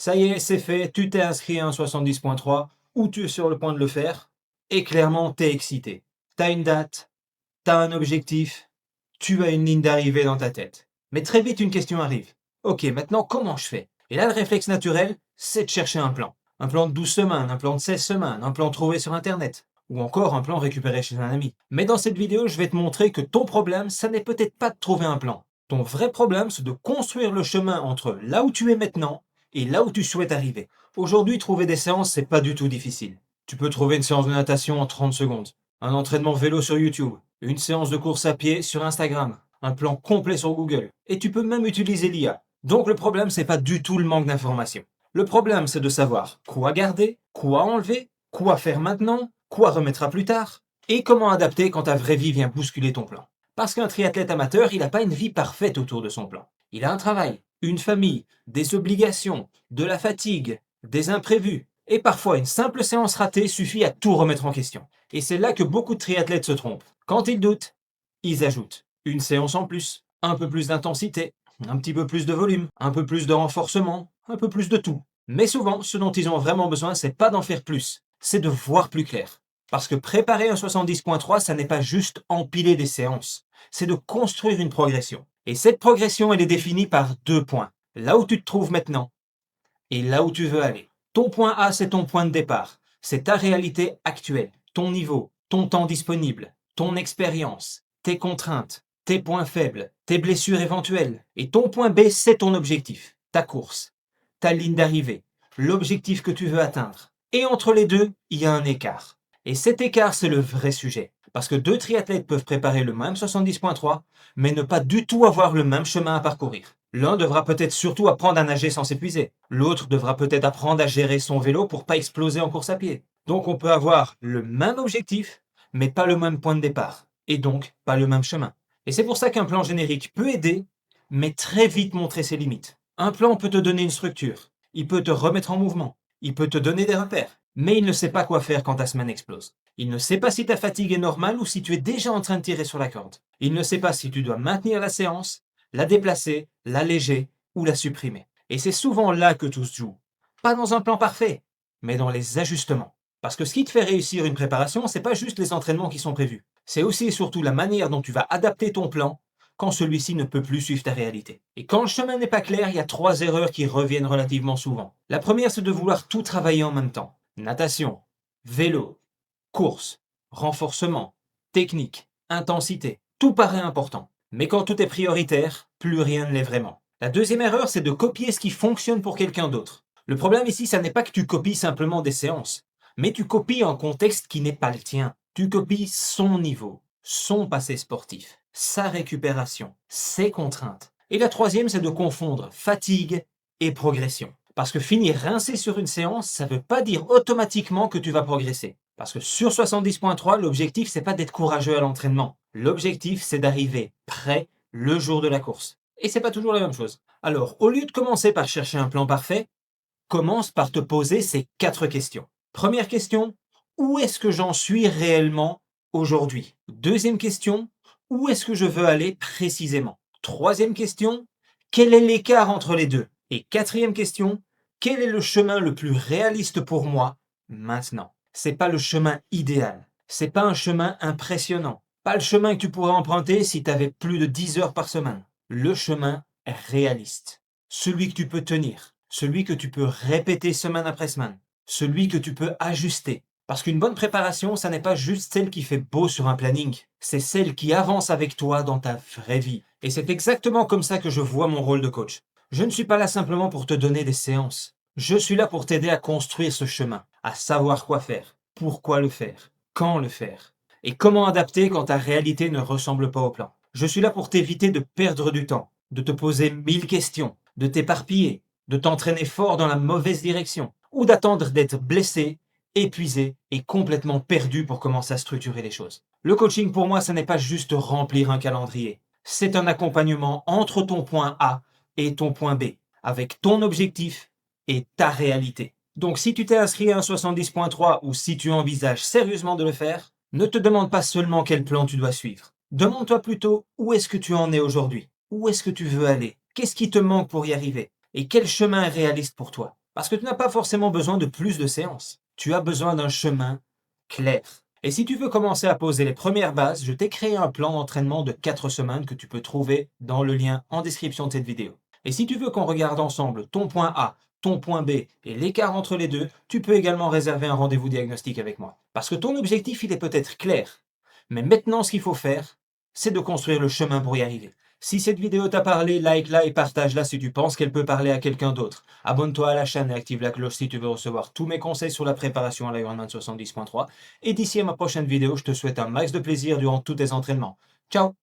Ça y est, c'est fait, tu t'es inscrit à un 70.3 ou tu es sur le point de le faire et clairement, t'es excité. T'as une date, t'as un objectif, tu as une ligne d'arrivée dans ta tête. Mais très vite, une question arrive. Ok, maintenant, comment je fais? Et là, le réflexe naturel, c'est de chercher un plan. Un plan de 12 semaines, un plan de 16 semaines, un plan trouvé sur Internet, ou encore un plan récupéré chez un ami. Mais dans cette vidéo, je vais te montrer que ton problème, ça n'est peut-être pas de trouver un plan. Ton vrai problème, c'est de construire le chemin entre là où tu es maintenant et là où tu souhaites arriver. Aujourd'hui, trouver des séances, c'est pas du tout difficile. Tu peux trouver une séance de natation en 30 secondes, un entraînement vélo sur YouTube, une séance de course à pied sur Instagram, un plan complet sur Google. Et tu peux même utiliser l'IA. Donc le problème, c'est pas du tout le manque d'informations. Le problème, c'est de savoir quoi garder, quoi enlever, quoi faire maintenant, quoi remettre à plus tard, et comment adapter quand ta vraie vie vient bousculer ton plan. Parce qu'un triathlète amateur, il n'a pas une vie parfaite autour de son plan. Il a un travail, une famille, des obligations, de la fatigue, des imprévus. Et parfois, une simple séance ratée suffit à tout remettre en question. Et c'est là que beaucoup de triathlètes se trompent. Quand ils doutent, ils ajoutent une séance en plus, un peu plus d'intensité, un petit peu plus de volume, un peu plus de renforcement, un peu plus de tout. Mais souvent, ce dont ils ont vraiment besoin, c'est pas d'en faire plus, c'est de voir plus clair. Parce que préparer un 70.3, ça n'est pas juste empiler des séances, c'est de construire une progression. Et cette progression, elle est définie par 2 points. Là où tu te trouves maintenant et là où tu veux aller. Ton point A, c'est ton point de départ. C'est ta réalité actuelle, ton niveau, ton temps disponible, ton expérience, tes contraintes, tes points faibles, tes blessures éventuelles. Et ton point B, c'est ton objectif, ta course, ta ligne d'arrivée, l'objectif que tu veux atteindre. Et entre les deux, il y a un écart. Et cet écart, c'est le vrai sujet. Parce que deux triathlètes peuvent préparer le même 70.3, mais ne pas du tout avoir le même chemin à parcourir. L'un devra peut-être surtout apprendre à nager sans s'épuiser. L'autre devra peut-être apprendre à gérer son vélo pour pas exploser en course à pied. Donc on peut avoir le même objectif, mais pas le même point de départ. Et donc pas le même chemin. Et c'est pour ça qu'un plan générique peut aider, mais très vite montrer ses limites. Un plan peut te donner une structure. Il peut te remettre en mouvement. Il peut te donner des repères. Mais il ne sait pas quoi faire quand ta semaine explose. Il ne sait pas si ta fatigue est normale ou si tu es déjà en train de tirer sur la corde. Il ne sait pas si tu dois maintenir la séance, la déplacer, l'alléger ou la supprimer. Et c'est souvent là que tout se joue. Pas dans un plan parfait, mais dans les ajustements. Parce que ce qui te fait réussir une préparation, c'est pas juste les entraînements qui sont prévus. C'est aussi et surtout la manière dont tu vas adapter ton plan quand celui-ci ne peut plus suivre ta réalité. Et quand le chemin n'est pas clair, il y a 3 erreurs qui reviennent relativement souvent. La première, c'est de vouloir tout travailler en même temps. Natation, vélo, course, renforcement, technique, intensité. Tout paraît important. Mais quand tout est prioritaire, plus rien ne l'est vraiment. La deuxième erreur, c'est de copier ce qui fonctionne pour quelqu'un d'autre. Le problème ici, ça n'est pas que tu copies simplement des séances, mais tu copies un contexte qui n'est pas le tien. Tu copies son niveau, son passé sportif, sa récupération, ses contraintes. Et la troisième, c'est de confondre fatigue et progression. Parce que finir rincé sur une séance, ça ne veut pas dire automatiquement que tu vas progresser. Parce que sur 70.3, l'objectif, c'est pas d'être courageux à l'entraînement. L'objectif, c'est d'arriver prêt le jour de la course. Et c'est pas toujours la même chose. Alors, au lieu de commencer par chercher un plan parfait, commence par te poser ces 4 questions. Première question, où est-ce que j'en suis réellement aujourd'hui? Deuxième question, où est-ce que je veux aller précisément? Troisième question, quel est l'écart entre les deux? Et quatrième question, quel est le chemin le plus réaliste pour moi maintenant? C'est pas le chemin idéal. C'est pas un chemin impressionnant. Pas le chemin que tu pourrais emprunter si tu avais plus de 10 heures par semaine. Le chemin réaliste. Celui que tu peux tenir. Celui que tu peux répéter semaine après semaine. Celui que tu peux ajuster. Parce qu'une bonne préparation, ça n'est pas juste celle qui fait beau sur un planning. C'est celle qui avance avec toi dans ta vraie vie. Et c'est exactement comme ça que je vois mon rôle de coach. Je ne suis pas là simplement pour te donner des séances. Je suis là pour t'aider à construire ce chemin, à savoir quoi faire, pourquoi le faire, quand le faire, et comment adapter quand ta réalité ne ressemble pas au plan. Je suis là pour t'éviter de perdre du temps, de te poser 1000 questions, de t'éparpiller, de t'entraîner fort dans la mauvaise direction, ou d'attendre d'être blessé, épuisé et complètement perdu pour commencer à structurer les choses. Le coaching pour moi, ce n'est pas juste remplir un calendrier. C'est un accompagnement entre ton point A et ton point B, avec ton objectif et ta réalité. Donc si tu t'es inscrit à un 70.3 ou si tu envisages sérieusement de le faire, ne te demande pas seulement quel plan tu dois suivre. Demande-toi plutôt où est-ce que tu en es aujourd'hui, où est-ce que tu veux aller, qu'est-ce qui te manque pour y arriver et quel chemin est réaliste pour toi. Parce que tu n'as pas forcément besoin de plus de séances. Tu as besoin d'un chemin clair. Et si tu veux commencer à poser les premières bases, je t'ai créé un plan d'entraînement de 4 semaines que tu peux trouver dans le lien en description de cette vidéo. Et si tu veux qu'on regarde ensemble ton point A, ton point B et l'écart entre les deux, tu peux également réserver un rendez-vous diagnostic avec moi. Parce que ton objectif, il est peut-être clair. Mais maintenant, ce qu'il faut faire, c'est de construire le chemin pour y arriver. Si cette vidéo t'a parlé, like-la et partage-la si tu penses qu'elle peut parler à quelqu'un d'autre. Abonne-toi à la chaîne et active la cloche si tu veux recevoir tous mes conseils sur la préparation à l'Ironman 70.3. Et d'ici à ma prochaine vidéo, je te souhaite un max de plaisir durant tous tes entraînements. Ciao!